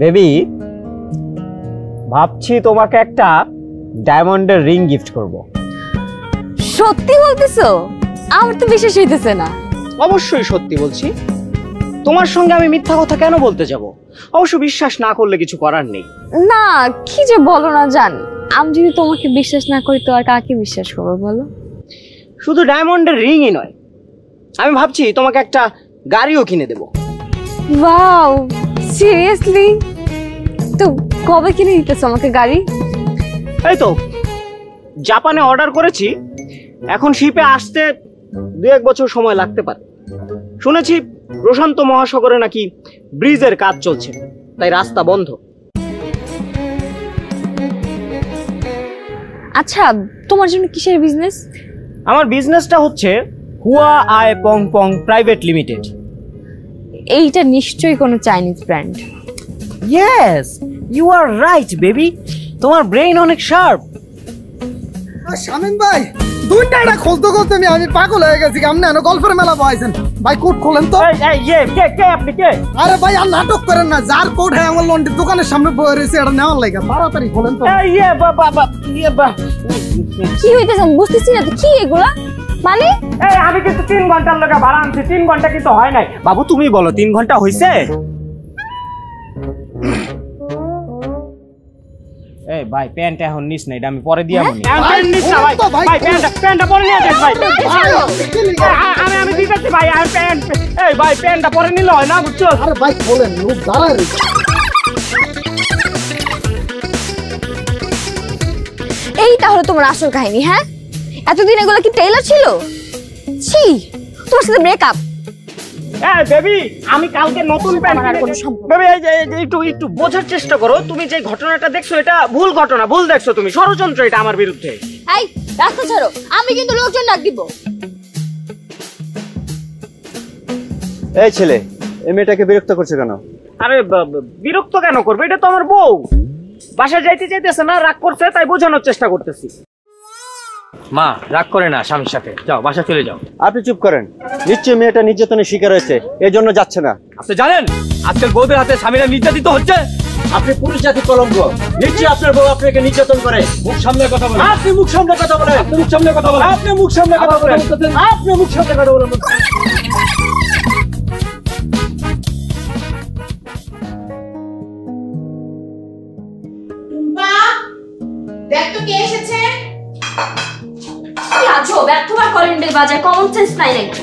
Baby, ভাবছি তোমাকে একটা ডায়মন্ডের রিং গিফট করব। সত্যি বলতেছো? আমার তো বিশ্বাস হইতেছে না। অবশ্যই সত্যি বলছি। তোমার সঙ্গে আমি মিথ্যা কথা কেন বলতে যাব? অবশ্য বিশ্বাস না করলে কিছু করার নেই। না, কি যে বলো না জান, আমি যদি তোমাকে বিশ্বাস না করি তো আর কাকে বিশ্বাস করবো বলো? শুধু ডায়মন্ডের রিংই নয়, আমি ভাবছি তোমাকে একটা গাড়িও কিনে দেব। Wow, seriously? তো কবে কিনে দিতেছো আমাকে গাড়ি? এই তো জাপানে অর্ডার করেছি, এখন শিপে আসতে 2-1 বছর সময় লাগতে পারে। শুনেছি প্রশান্ত মহাসাগরে নাকি ব্রিজের কাজ চলছে, তাই রাস্তা বন্ধ। আচ্ছা, তোমার জন্য কিসের বিজনেস? আমার বিজনেসটা হচ্ছে Hua I Pong Pong private limited. এইটা নিশ্চয়ই কোনো Chinese brand. Yes, you are right baby, তোমার ব্রেইন অনেক শার্প। শামিম ভাই, দুইটা এটা খুলতে খুলতে আমি পাগল হয়ে গেছি। আপনি এনে গল্পের মেলা বসাইছেন ভাই, কোট খোলেন তো। আপনি কে? আরে ভাই, আর নাটক করেন না। যার কোট হ্যাঁ আমার লন্ড্রির দোকানের সামনে বয়ে রয়েছে, এটা নেওয়ার লাগে। তাড়াতাড়ি খোলেন তো। কি হইতেছে বুঝতেছি না তো, কি এগুলা মানে? আমি কিন্তু 3 ঘন্টার লোকে ভাড়া আনছি, 3 ঘন্টা কিন্তু হয় নাই। বাবু তুমি বলো 3 ঘন্টা হইছে? এই ভাই প্যান্ট এখন নিস না, এটা আমি পরে দিয়া মনি। প্যান্ট নিস না ভাই, ভাই প্যান্টটা পরে নিয়ে যাস ভাই। আমি দিতেছি ভাই, আর প্যান্ট এই ভাই প্যান্টটা পরে নিলে হয় না, বুঝছো? আরে ভাই খোলেন, লোক দাঁড়ায় রয়েছে। এই তাহলে তোমার আসল কাহিনী? হ্যাঁ, এতদিন এগুলো কি টেইলার ছিল? ছি, তোমার সাথে ব্রেকআপ। বেবি, আমি কালকে নতুন প্যান্ট আর কোনো সম্পর্ক বেবি, একটু বোঝার চেষ্টা করো। তুমি যে ঘটনাটা দেখছো এটা ভুল ঘটনা, ভুল দেখছো তুমি। ষড়যন্ত্র এটা আমার বিরুদ্ধে। এই রাস্তা ছাড়ো, আমি কিন্তু লোকজন ডাক দিব। এই ছেলে, এই মেয়েটাকে বিরক্ত করছে কেন? আরে বিরক্ত কেন করবে? এটা তো আমার বউ। বাসায় যাইতে চাইতেছে না, রাগ করছে, তাই বোঝানোর চেষ্টা করতেছি। মা রাগ করে না স্বামীর সাথে, যাও বাসা চলে যাও। আপনি চুপ করেন, নিশ্চয়ই মেয়েটা নির্যাতনের শিকার হয়েছে, এই জন্য যাচ্ছে না। আপনি জানেন আজকাল বউদের হাতে স্বামীরা নির্যাতিত হচ্ছে? আপনি পুরুষ জাতি কলঙ্ক। নিশ্চয়ই আপনার বউ আপনাকে নির্যাতন করে। মুখ সামনে কথা বলেন। আপনি মুখ সামনে কথা বলেন। আপনি মুখ সামনে কথা বলেন। আপনি মুখ সামনে কথা বলেন। আপনি মুখ সামনে কথা বলেন। দেখ তো কে এসেছে। কি আছো ব্যর্থবার কলিন্ডের বাজার, কমন সেন্স নাই নাকি?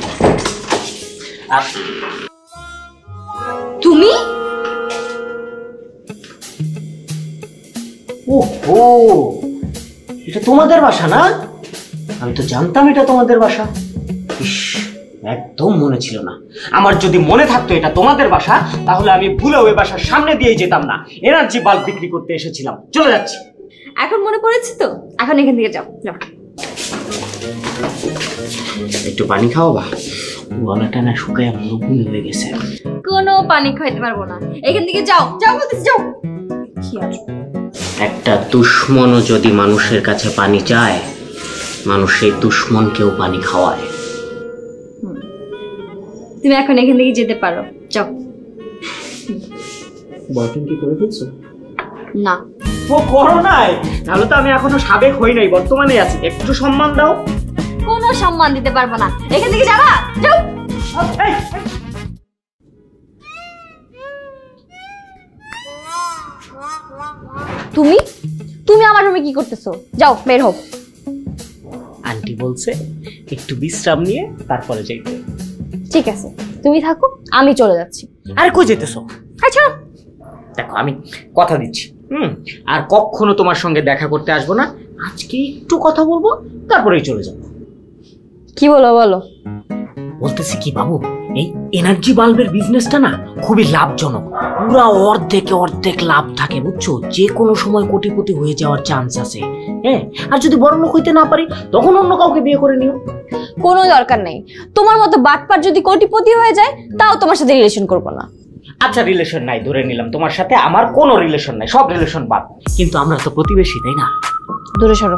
তুমি? ওহো, এটা তোমাদের বাসা না? আমি তো জানতাম এটা তোমাদের বাসা। ইস, একদম মনে ছিল না। আমার যদি মনে থাকতো এটা তোমাদের বাসা, তাহলে আমি ভুলেও এই বাসার সামনে দিয়ে যেতাম না। এনার্জি বাল্ব বিক্রি করতে এসেছিলাম। চলে যাচ্ছি। এখন মনে পড়েছে তো, এখন এখান থেকে যাও। যাও, একটু পানি খাওয়াবা? গলাটা না শুকায় মরুভূমি হয়ে গেছে। কোনো পানি খাইতে পারবো না, এখান থেকে যাও। যাও বলতেছি, যাও। কি আছো? একটা দুশ্মনও যদি মানুষের কাছে পানি চায়, মানুষ সেই দুশ্মনকেও পানি খাওয়ায়। তুমি এখন এখান থেকে যেতে পারো, যাও। বয়ফ্রেন্ড কি করে ফেলছো? না। ও করো নাই? তাহলে তো আমি এখনো সাবেক হই নাই, বর্তমানে আছি। একটু সম্মান দাও। কোনো সম্মান দিতে পারবো না, এখান থেকে যাবা। যাও। তুমি তুমি আমার রুমে কি করতেছো? যাও, বের হও। আন্টি বলছে একটু বিশ্রাম নিয়ে তারপরে যাইতে। ঠিক আছে, তুমি থাকো, আমি চলে যাচ্ছি। আরে কই যেতেছো? আচ্ছা দেখো আমি কথা দিচ্ছি, আর কখনো তোমার সঙ্গে দেখা করতে আসবো না। আজকে একটু কথা বলবো, তারপরেই চলে যাবো। কি বলো বলো। বলতেছি কি বাবু, এই এনার্জি বাল্বের বিজনেসটা না খুবই লাভজনক। পুরা অর্ধেক লাভ থাকে, বুঝছো? যে কোনো সময় কোটিপতি হয়ে যাওয়ার চান্স আছে। হ্যাঁ, আর যদি বড়লোক হইতে না পারি তখন অন্য কাউকে বিয়ে করে নিও। কোনো দরকার নেই, তোমার মতো বাটপার যদি কোটিপতি হয়ে যায় তাও তোমার সাথে রিলেশন করবো না। আচ্ছা রিলেশন নাই ধরে নিলাম, তোমার সাথে আমার কোনো রিলেশন নাই, সব রিলেশন বাদ, কিন্তু আমরা তো প্রতিবেশী তাই না? দূরে সরো,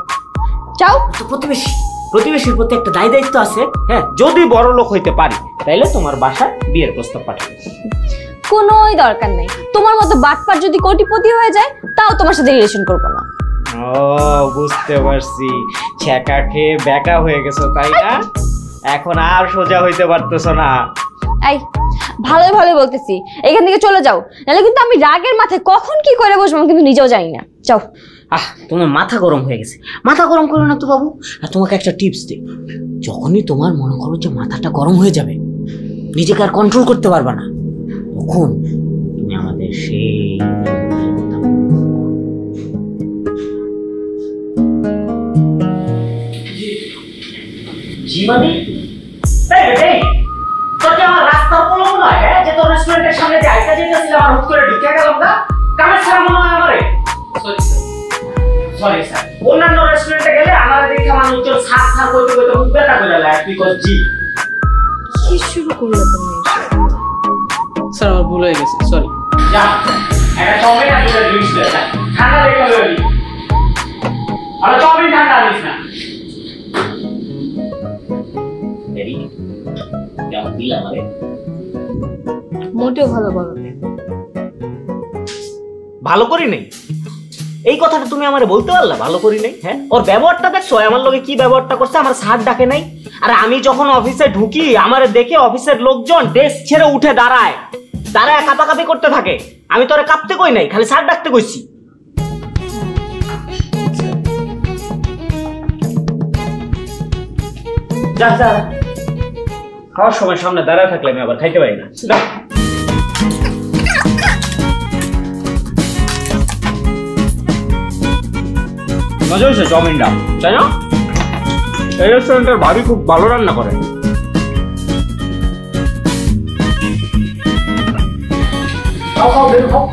যাও। তো প্রতিবেশী, প্রতিবেশীর প্রতি একটা দায় দায়িত্ব আছে। হ্যাঁ, যদি বড় লোক হইতে পারি তাইলে তোমার বাসায় বিয়ের প্রস্তাব পাঠাবো। কোনোই দরকার নেই, তোমার মতো বাটপার যদি কোটিপতি হয়ে যায় তাও তোমার সাথে রিলেশন করবো না। ও বুঝতে পারছি, ছ্যাঁকা খেয়ে ব্যাকা হয়ে গেছো তাই না? এখন আর সোজা হইতে পারতেছো না। এই ভালোই ভালো বলতেছি, এখান থেকে চলে যাও, নাহলে কিন্তু আমি রাগের মাথায় কখন কি করে বসবো আমি কিন্তু নিজেও জানি না। যাও। তোমার মাথা গরম হয়ে গেছে, মাথা গরম করো না তো বাবু। আর তোমাকে একটা টিপস দিই, যখনই তোমার মনে করো যে মাথাটা গরম হয়ে যাবে, নিজেকে আর কন্ট্রোল করতে পারবে না, তখন তুমি আমাদের সেই জীবনে আমার রাস্তার কোনো নয় যে তোর রেস্টুরেন্টের সামনে যে আইটা যেতেছিলাম আর হুট করে ঢুকে গেলাম না, কামের ছাড়া মনে হয় আমারে। সরি স্যার, অন্যান্য রেস্টুরেন্টে গেলে আমার দেখে মানুষজন সার সার করতে করতে মুখ ব্যথা করে দেয়, বিকজ জি। কি শুরু করলে তুমি? স্যার আমার ভুল হয়ে গেছে, সরি। যা একটা চাউমিন আর দুটো ড্রিঙ্কস দে, ঠান্ডা লেগে লইলি। আর চাউমিন ঠান্ডা আনিস না। দেরি কেমন দিলাম আরে? মোটেও ভালো করো না। ভালো করি নাই এই কথাটা তুমি আমারে বলতে পারলা? ভালো করি নাই? হ্যাঁ, ওর ব্যবহারটা দেখছো, আমার লগে কি ব্যবহারটা করছে, আমার স্যার ডাকে নাই। আর আমি যখন অফিসে ঢুকি আমারে দেখে অফিসের লোকজন ডেস্ক ছেড়ে উঠে দাঁড়ায়, দাঁড়ায় কাঁপাকাঁপি করতে থাকে। আমি তোরে কাঁপতে কই নাই, খালি স্যার ডাকতে কইছি। যা যা, খাওয়ার সময় সামনে দাঁড়ায় থাকলে আমি আবার খাইতে পারি না। মজা হয়েছে চাউমিনটা, তাই না? এই রেস্টুরেন্টের ভাবি খুব ভালো রান্না করে। খাও খাও বের খাও।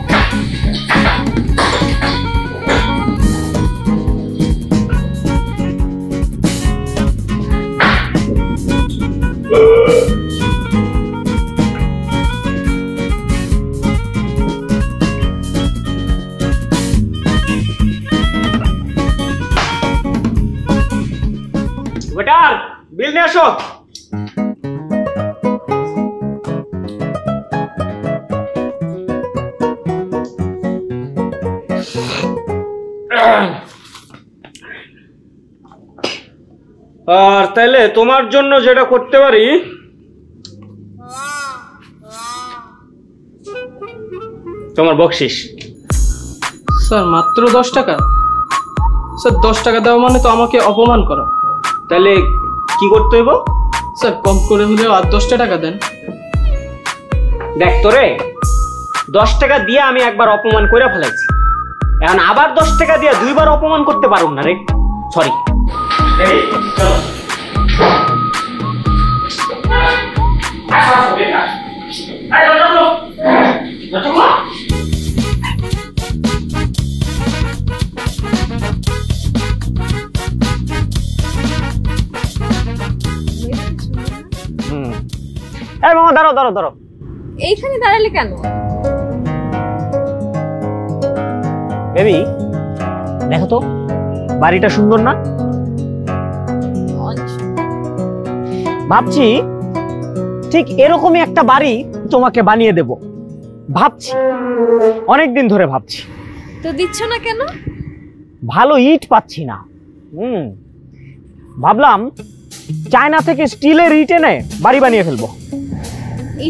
ওয়েটার, বিল নিয়ে আসো। আর তাইলে তোমার জন্য যেটা করতে পারি, তোমার বকশিস। স্যার মাত্র 10 টাকা? স্যার 10 টাকা দেওয়া মানে তো আমাকে অপমান করা। তাহলে কি করতে হইব? স্যার কম করে হলেও আর 10টা টাকা দেন। দেখ তোরে 10 টাকা দিয়ে আমি একবার অপমান করে ফেলাইছি, এখন আবার 10 টাকা দিয়ে দুইবার অপমান করতে পারুম না রে, সরি। এই মামা দাঁড়াও দাঁড়াও দাঁড়াও। এইখানে দাঁড়ালে কেন? বেবি দেখো তো বাড়িটা সুন্দর না? ভাবছি ঠিক এরকমই একটা বাড়ি তোমাকে বানিয়ে দেব, ভাবছি অনেকদিন ধরে ভাবছি। তো দিচ্ছ না কেন? ভালো ইট পাচ্ছি না। ভাবলাম চায়না থেকে স্টিলের ইট এনে বাড়ি বানিয়ে ফেলবো।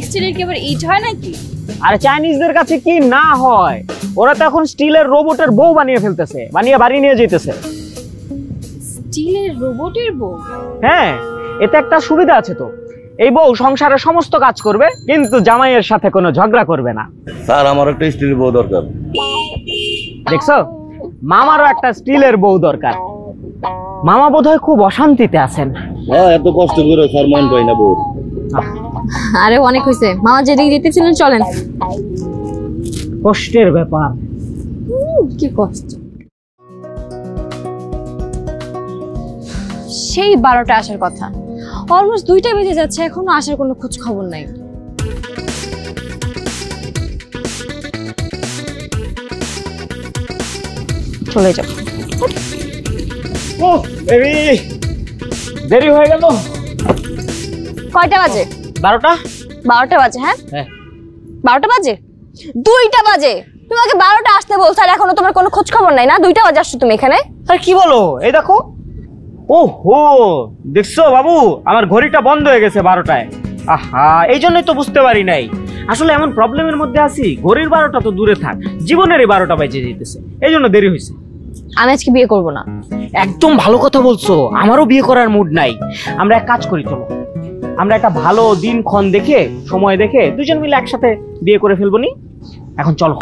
স্টিলের কি আবার ইট হয় নাকি? আর চাইনিজদের কাছে কি না হয়, ওরা তো এখন স্টিলের রোবটের বউ বানিয়ে ফেলতেছে, বানিয়ে বাড়ি নিয়ে যেতেছে। স্টিলের রোবটের বউ? হ্যাঁ, এতে একটা সুবিধা আছে তো, এই বউ সংসারের সমস্ত কাজ করবে কিন্তু জামাইয়ের সাথে কোনো ঝগড়া করবে না। স্যার আমার একটা স্টিলের বউ দরকার। দেখছো, মামারও একটা স্টিলের বউ দরকার। মামা বোধহয় খুব অশান্তিতে আছেন। হ্যাঁ, এত কষ্ট করে স্যার মন পাই না বউ। আরে অনেক হয়েছে, মামা যেদিকে যেতেছিলেন চলেন। কষ্টের ব্যাপার। কি কষ্ট। সেই 12টা আসার কথা, অলমোস্ট 2টা বেজে যাচ্ছে, এখনো আসার কোনো খোঁজ খবর নাই। চলে যাও। ও বেবি, দেরি হয়ে গেল। কয়টা বাজে? 12টা। 12টা বাজে? হ্যাঁ হ্যাঁ 12টা বাজে? 2টা বাজে। তোমাকে 12টা আসতে বলছ আর এখনো তোমার কোনো খোঁজ খবর নাই না? 2টা বাজে আসছো তুমি এখানে? আরে কি বলো, এই দেখো। ও হো, দেখছো বাবু, আমার ঘড়িটা বন্ধ হয়ে গেছে 12টায়। আহা, এই জন্যই তো বুঝতে পারি নাই। আসলে এমন প্রবলেমের মধ্যে আছি, ঘড়ির 12টা তো দূরে থাক, জীবনেরই 12টা বাজে যেতেছে, এই জন্য দেরি হয়েছে। আমি আজকে বিয়ে করব না। একদম ভালো কথা বলছো, আমারও বিয়ে করার মুড নাই। আমরা এক কাজ করি, চলো আমরা একটা ভালো দিনক্ষণ দেখে, সময় দেখে দুজন মিলে একসাথে বিয়ে করে ফেলবো নি। এখন চলো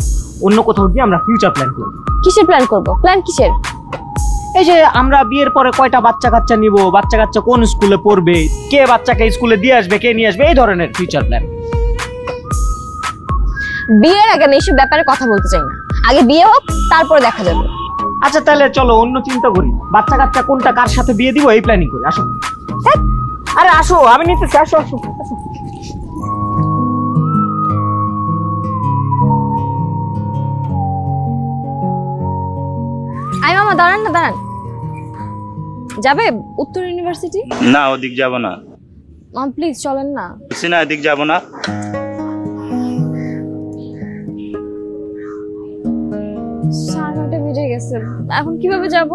অন্য কোথাও গিয়ে আমরা ফিউচার প্ল্যান করি। কিসের প্ল্যান করব? প্ল্যান কিসের? এই যে আমরা বিয়ের পরে কয়টা বাচ্চা কাচ্চা নিব, বাচ্চা কাচ্চা কোন স্কুলে পড়বে, কে বাচ্চাকে স্কুলে দিয়ে আসবে, কে নিয়ে আসবে, এই ধরনের ফিউচার প্ল্যান। বিয়ের আগে আমি এইসব ব্যাপারে কথা বলতে চাই না। আগে বিয়ে হোক, তারপরে দেখা যাবে। আচ্ছা তাহলে চলো অন্য চিন্তা করি, বাচ্চা কাচ্চা কোনটা কার সাথে বিয়ে দিব এই প্ল্যানিং করি। আসো। আরে আসো, আমি নিতেছি, আসো আসো আসো। আই মামা, দাঁড়ান না, দাঁড়ান। যাবে উত্তর ইউনিভার্সিটি? না, ওদিক যাব না। মাম প্লিজ চলেন না। বুঝছি না, এদিক যাব না। 9:30 বেজে গেছে, এখন কিভাবে যাব?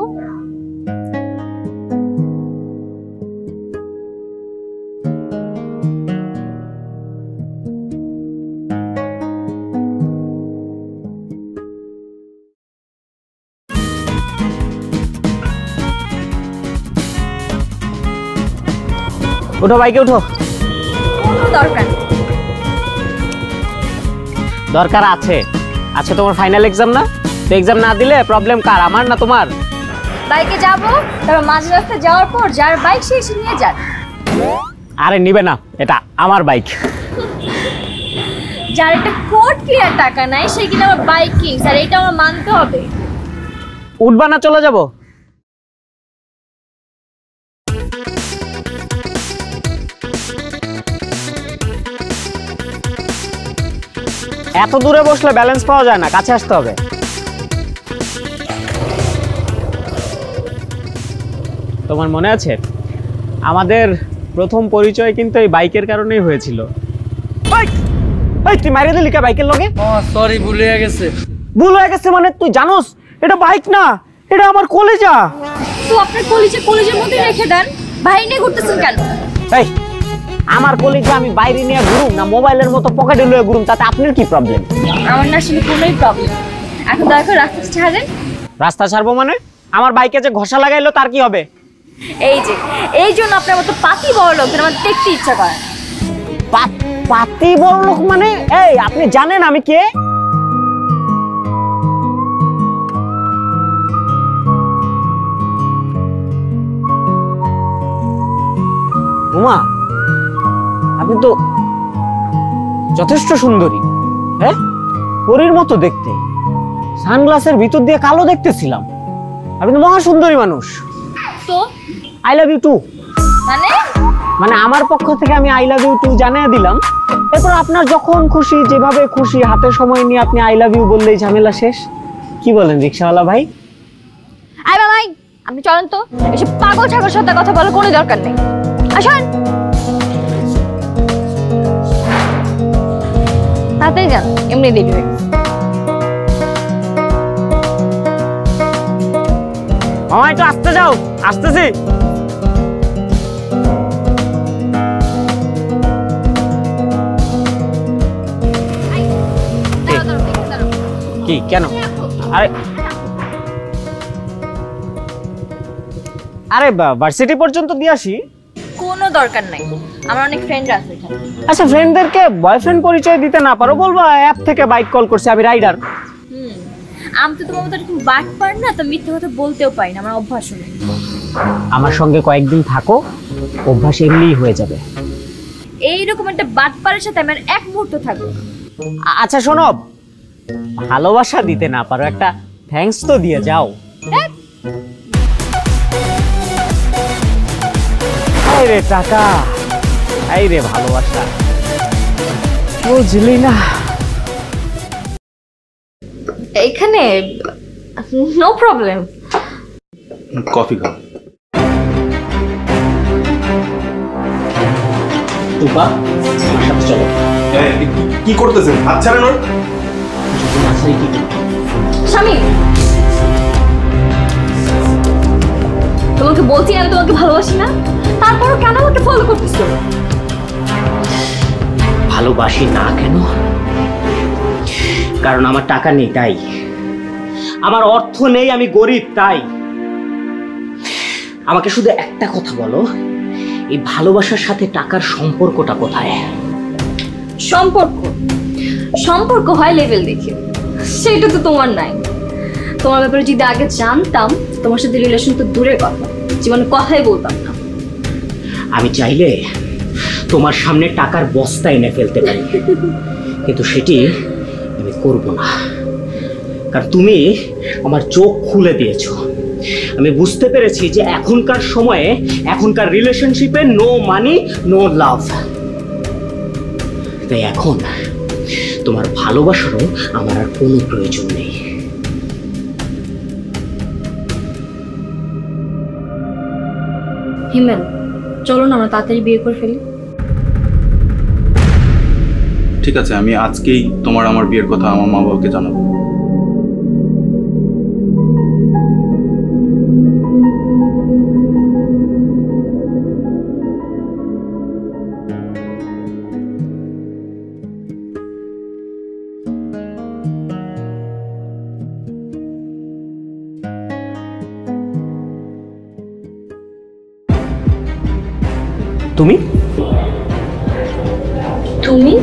উঠো, বাইকে উঠো। দরকার দরকার আছে। আচ্ছা তোমার ফাইনাল এক্সাম না, তো এক্সাম না দিলে প্রবলেম কার, আমার না তোমার? বাইকে যাব, তারপর মাঝ রাস্তায় যাওয়ার পর যার বাইক সে এসে নিয়ে যাক। আরে নিবে না, এটা আমার বাইক। যার একটা কোট কেনার টাকা নাই সে কিনা আমার বাইক কিনছে, আর এটা আমার মানতে হবে। উঠবা না চলে যাব? এত দূরে বসলে ব্যালেন্স পাওয়া যায় না, কাছে আসতে হবে। তোমার মনে আছে আমাদের প্রথম পরিচয় কিন্তু এই বাইকের কারণেই হয়েছিল। তুই মারিয়ে দিলি কে বাইকের লগে? সরি, ভুল হয়ে গেছে। ভুল হয়ে গেছে মানে? তুই জানোস এটা বাইক না, এটা আমার কলেজা। তো আপনার কলেজের মধ্যে রেখে দেন, বাইরে নিয়ে ঘুরতেছেন কেন? এই আমার কলেজে আমি বাইরে নিয়ে ঘুরুম না মোবাইলের মতো পকেটে লয়ে ঘুরুম, তাতে আপনার কি প্রবলেম? আমার না আসলে কোনোই প্রবলেম। এখন দয়া করে রাস্তা ছাড়েন। রাস্তা ছাড়বো মানে? আমার বাইকে যে ঘষা লাগাইলো তার কি হবে? এই জন্য আপনার মতো পাতি বড় লোকদের আমার দেখতে ইচ্ছা করে। পাতি বড় লোক মানে? এই আপনি জানেন আমি কে? উমা, আপনি তো যথেষ্ট সুন্দরী। হ্যাঁ, পরীর মতো দেখতে। সানগ্লাসের ভিতর দিয়ে কালো দেখতেছিলাম। আপনি তো মহা সুন্দরী মানুষ। তো আই লাভ ইউ টু। মানে আমার পক্ষ থেকে আমি আই লাভ ইউ টু জানিয়ে দিলাম। এরপর আপনার যখন খুশি, যেভাবে খুশি, হাতে সময় নিয়ে আপনি আই লাভ ইউ বললেই ঝামেলা শেষ। কি বলেন রিকশাওয়ালা ভাই? আই বাবাই, আপনি চলেন তো। এসব পাগল ছাগল সাথে কথা বলার কোনো দরকার নেই। আসুন, তাড়াতাড়ি যান, এমনি দেরি হয়ে গেছে। মামা একটু আসতে যাও। আসতেছি। কি কেন? আরে আরে ভার্সিটি পর্যন্ত দিয়ে আসি। কোনো দরকার নাই, আমার অনেক ফ্রেন্ড আছে এখানে। আচ্ছা ফ্রেন্ডদেরকে বয়ফ্রেন্ড পরিচয় দিতে না পারো, বলবো অ্যাপ থেকে বাইক কল করছে, আমি রাইডার। আমি তো তোমার মতো এরকম বাট পার না, তো মিথ্যে কথা বলতেও পারি না, আমার অভ্যাস নেই। আমার সঙ্গে কয়েকদিন থাকো, অভ্যাস এমনিই হয়ে যাবে। এইরকম একটা বাট পারের সাথে আমি আর এক মুহূর্ত থাকবো। আচ্ছা শোনো, ভালোবাসা দিতে না পারো, একটা থ্যাঙ্কস তো দিয়ে যাও। এই রে টাকা, এই রে ভালোবাসা, বুঝলি না? এইখানে নো প্রবলেম। কফি খাও। টুম্পা, আমার সাথে চলো। কি করতেছেন? হাত ছাড়েন ওর। যদি না ছাড়ি কি করবো? স্বামী, তোমাকে বলছি আমি তোমাকে ভালোবাসি না, তারপরও কেন আমাকে ফলো করতেছো? ভালোবাসি না কেন? কারণ আমার টাকা নেই তাই, আমার অর্থ নেই, আমি গরিব তাই। আমাকে শুধু একটা কথা বলো, এই ভালোবাসার সাথে টাকার সম্পর্কটা কোথায়? সম্পর্ক সম্পর্ক হয় লেভেল দেখে, সেটা তো তোমার নাই। তোমার ব্যাপারে যদি আগে জানতাম, তোমার সাথে রিলেশন তো দূরের কথা, জীবনে কথাই বলতাম না। আমি চাইলে তোমার সামনে টাকার বস্তা এনে ফেলতে পারি, কিন্তু সেটি আমি করব না। কারণ তুমি আমার চোখ খুলে দিয়েছো। আমি বুঝতে পেরেছি যে এখনকার সময়ে, এখনকার রিলেশনশিপে নো মানি নো লাভ। তাই এখন তোমার ভালোবাসারও আমার আর কোনো প্রয়োজন নেই। হিমেল, চলো না আমরা তাড়াতাড়ি বিয়ে করে ফেলি। ঠিক আছে, আমি আজকেই তোমার আমার বিয়ের কথা আমার মা বাবাকে জানাবো। তুমি তুমি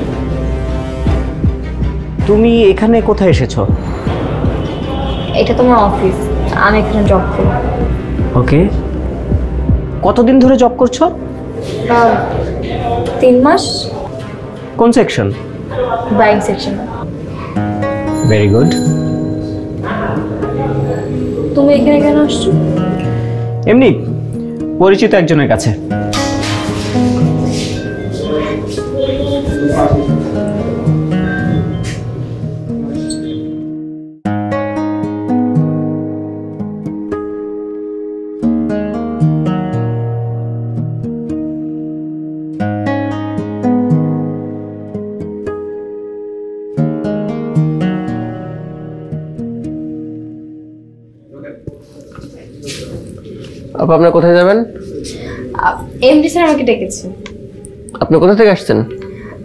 তুমি এখানে কোথায় এসেছো? এটা তোমার অফিস, আমি এখানে জব করি। ওকে, কতদিন ধরে জব করছো? 3 মাস। কোন section? Buying section. Very good. তুমি এখানে কেন আসছো? এমনি পরিচিত একজনের কাছে। আপা, আপনার কোথায় যাবেন? এমডি স্যার আমাকে ডেকেছে। আপনি কোথা থেকে আসছেন?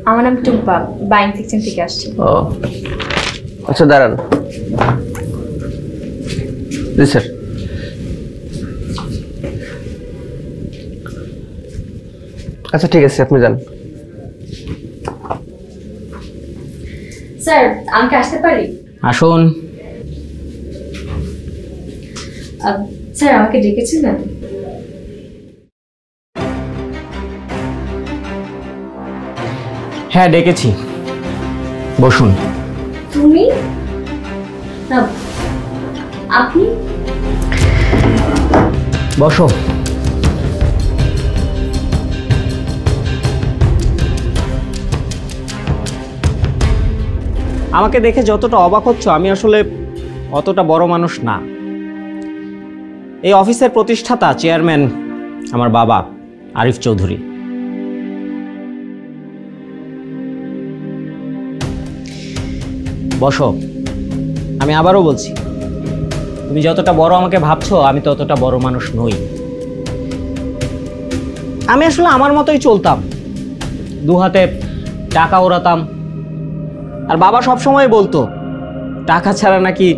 আমার নাম টুম্পা, বাইং সেকশন থেকে আসছি। ও আচ্ছা, দাঁড়ান। জি স্যার। আচ্ছা ঠিক আছে, আপনি যান। স্যার, আমি কি আসতে পারি? আসুন। স্যার, আমাকে ডেকেছিলেন? হ্যাঁ ডেকেছি, বসুন। তুমি না, আপনি? বসো। আমাকে দেখে যতটা অবাক হচ্ছ, আমি আসলে অতটা বড় মানুষ না। এই অফিসের প্রতিষ্ঠাতা চেয়ারম্যান আমার বাবা আরিফ চৌধুরী। বসো। আমি আবারও বলছি, তুমি যতটা বড় আমাকে ভাবছো, আমি ততটা বড় মানুষ নই। আমি আসলে আমার মতোই চলতাম, দু হাতে টাকা ওড়াতাম। আর বাবা সবসময় বলতো টাকা ছাড়া নাকি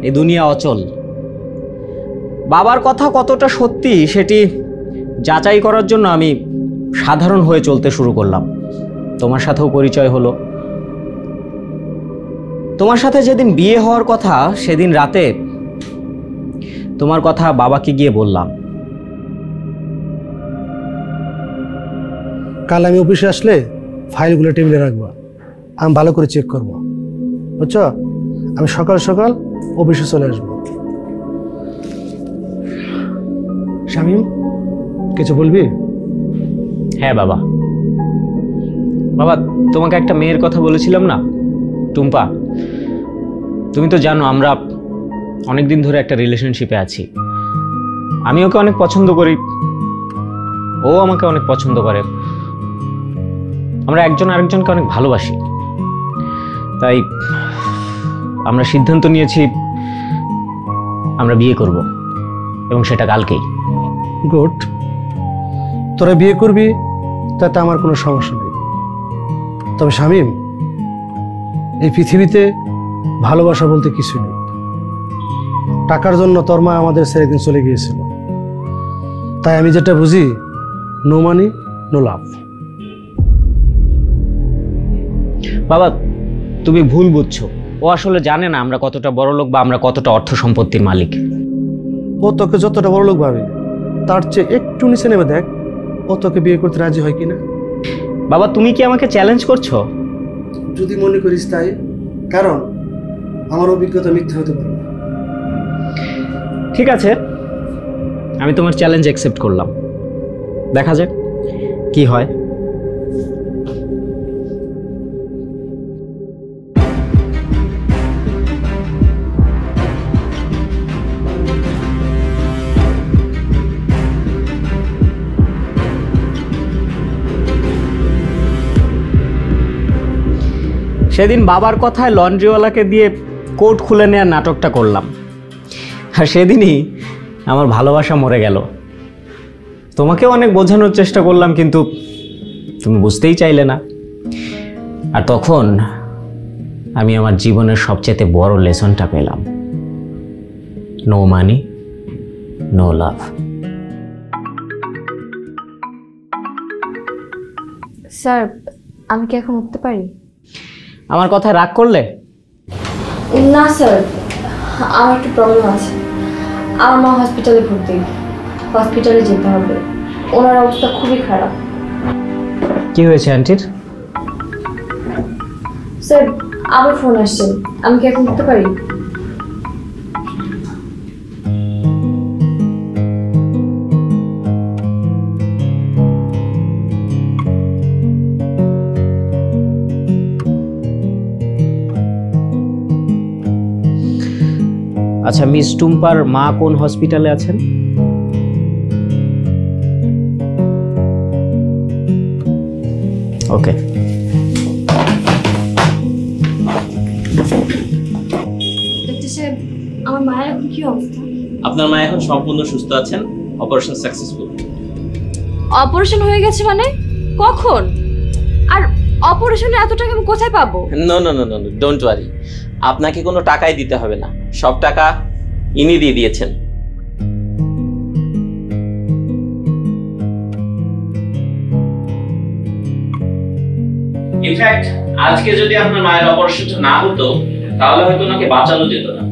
এই দুনিয়া অচল। বাবার কথা কতটা সত্যি সেটি যাচাই করার জন্য আমি সাধারণ হয়ে চলতে শুরু করলাম। তোমার সাথেও পরিচয় হলো। তোমার সাথে যেদিন বিয়ে হওয়ার কথা, সেদিন রাতে তোমার কথা বাবাকে গিয়ে বললাম। কাল আমি অফিসে আসলে ফাইলগুলো টেবিলে রাখবা, আমি ভালো করে চেক করব, বুঝছো? আমি সকাল সকাল অফিসে চলে আসবো। শামীম, কিছু বলবি? হ্যাঁ বাবা। বাবা, তোমাকে একটা মেয়ের কথা বলেছিলাম না, টুম্পা। তুমি তো জানো আমরা অনেকদিন ধরে একটা রিলেশনশিপে আছি। আমি ওকে অনেক পছন্দ করি, ও আমাকে অনেক পছন্দ করে। আমরা একজন আরেকজনকে অনেক ভালোবাসি। তাই আমরা সিদ্ধান্ত নিয়েছি আমরা বিয়ে করব, এবং সেটা কালকেই। গুড, তোরা বিয়ে করবি তাতে আমার কোনো সমস্যা নেই। তবে শামীম, এই পৃথিবীতে ভালোবাসা বলতে কিছু নেই। টাকার জন্য তোর মা আমাদের ছেড়ে একদিন চলে গিয়েছিল। তাই আমি যেটা বুঝি, নো মানি নো লাভ। বাবা, তুমি ভুল বুঝছো। ও আসলে জানে না আমরা কতটা বড় লোক বা আমরা কতটা অর্থ সম্পত্তির মালিক। ও তোকে যতটা বড় লোক ভাবে, তার চেয়ে একটু নিচে নেমে দেখ ও তোকে বিয়ে করতে রাজি হয় কিনা। বাবা, তুমি কি আমাকে চ্যালেঞ্জ করছো? যদি মনে করিস তাই, কারণ আমার অভিজ্ঞতা মিথ্যা হতে পারে না। ঠিক আছে, আমি তোমার চ্যালেঞ্জ অ্যাকসেপ্ট করলাম। দেখা যাক কি হয়। সেদিন বাবার কথায় লন্ড্রিওয়ালাকে দিয়ে কোট খুলে নেওয়ার নাটকটা করলাম, আর সেদিনই আমার ভালোবাসা মরে গেল। তোমাকেও অনেক বোঝানোর চেষ্টা করলাম, কিন্তু তুমি বুঝতেই চাইলে না। আর তখন আমি আমার জীবনের সবচেয়ে বড় লেসনটা পেলাম, no money no love. Sir, আমি কি এখন উঠতে পারি? আমার কথায় রাগ করলে? না স্যার, আমার একটু প্রবলেম আছে। আমার মা হসপিটালে ভর্তি, হসপিটালে যেতে হবে। ওনার অবস্থা খুবই খারাপ। কি হয়েছে আন্টির? স্যার, আবার ফোন আসছে। আমি কি এখন উঠতে পারি? আচ্ছা, মিস টুম্পার মা কোন হসপিটালে আছেন? ওকে। ডাক্তার সাহেব, আমার মায়ের এখন কি অবস্থা? আপনার মা এখন সম্পূর্ণ সুস্থ আছেন, অপারেশন সাকসেসফুল। অপারেশন হয়ে গেছে মানে? কখন? আর অপারেশনে এত টাকা আমি কোথায় পাবো? No no no no, don't worry. আপনাকে কোনো টাকাই দিতে হবে না, সব টাকা ইনি দিয়ে দিয়েছেন। ইনফ্যাক্ট আজকে যদি আপনার মায়ের অপারেশনটা না হতো তাহলে হয়তো ওনাকে বাঁচানো যেত না।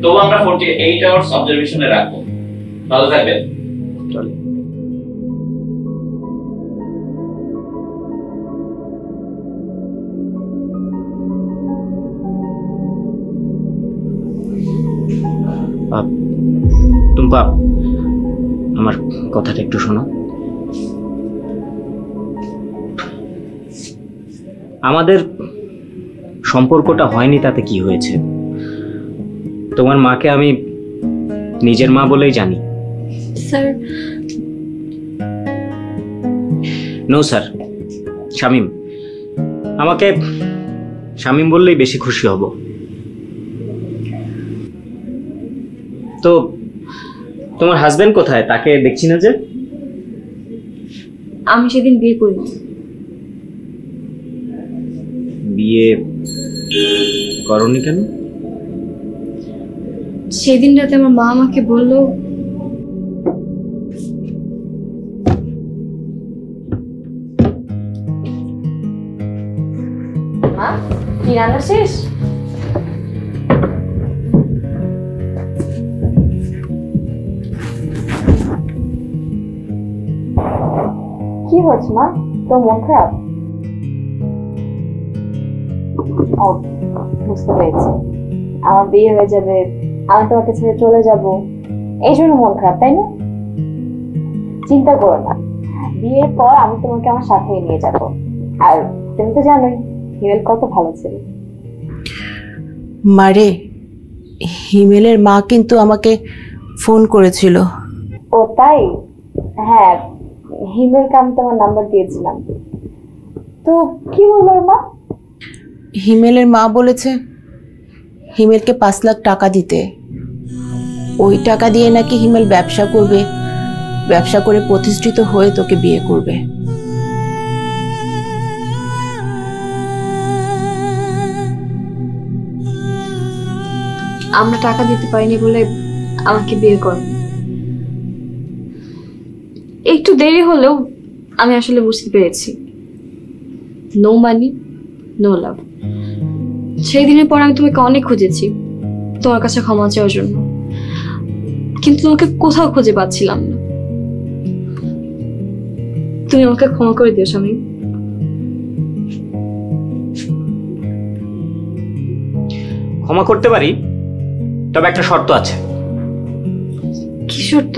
তবু আমরা 48 আওয়ার্স অবজারভেশনে রাখবো। ভালো থাকবেন। টুম্পা, আমার কথাটা একটু শোনো। আমাদের সম্পর্কটা হয়নি তাতে কি হয়েছে? তোমার মাকে আমি নিজের মা বলেই জানি। Sir, no sir, Shamim. আমাকে শামীম বললেই বেশি খুশি হব। তো তোমার হাজবেন্ড কোথায়? তাকে দেখছি না যে। আমি সেদিন বিয়ে করি। বিয়ে করনি কেন? সেদিন রাতে আমার মা আমাকে বললো, মা কি রান্না শেষ? কি হচ্ছে মা, তোর মন খারাপ? ও, বুঝতে পেরেছি। আমার বিয়ে হয়ে যাবে, আমি তোমাকে ছেড়ে চলে যাব, এই জন্য মন খারাপ, তাই না? চিন্তা করো না, বিয়ের পর আমি তোমাকে আমার সাথে নিয়ে যাব। আর তুমি তো জানোই হিমেল কত ভালো ছিল। মারে, হিমেলের মা কিন্তু আমাকে ফোন করেছিল। ও তাই? হ্যাঁ, হিমেলকে আমি তোমার নাম্বার দিয়েছিলাম। তো কি বললো ওর মা? হিমেলের মা বলেছে হিমেলকে 5 লাখ টাকা দিতে। ওই টাকা দিয়ে নাকি হিমেল ব্যবসা করবে, ব্যবসা করে প্রতিষ্ঠিত হয়ে তোকে বিয়ে করবে। আমরা টাকা দিতে পারিনি বলে আমাকে বিয়ে করেন। একটু দেরি হলেও আমি আসলে বুঝতে পেরেছি, নো মানি নো লাভ। সেই দিনের পর আমি তোমাকে অনেক খুঁজেছি তোমার কাছে ক্ষমা চাওয়ার জন্য, কিন্তু তোমাকে কোথাও খুঁজে পাচ্ছিলাম না। তুমি আমাকে ক্ষমা করে দিও স্বামী। ক্ষমা করতে পারি, তবে একটা শর্ত আছে। কি শর্ত?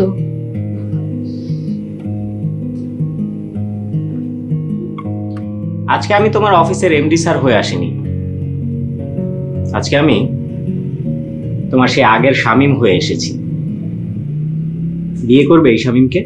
আজকে আমি তোমার অফিসের এমডি স্যার হয়ে আসিনি। আজকে আমি তোমার সেই আগের শামীম হয়ে এসেছি। বিয়ে করবে এই শামীমকে?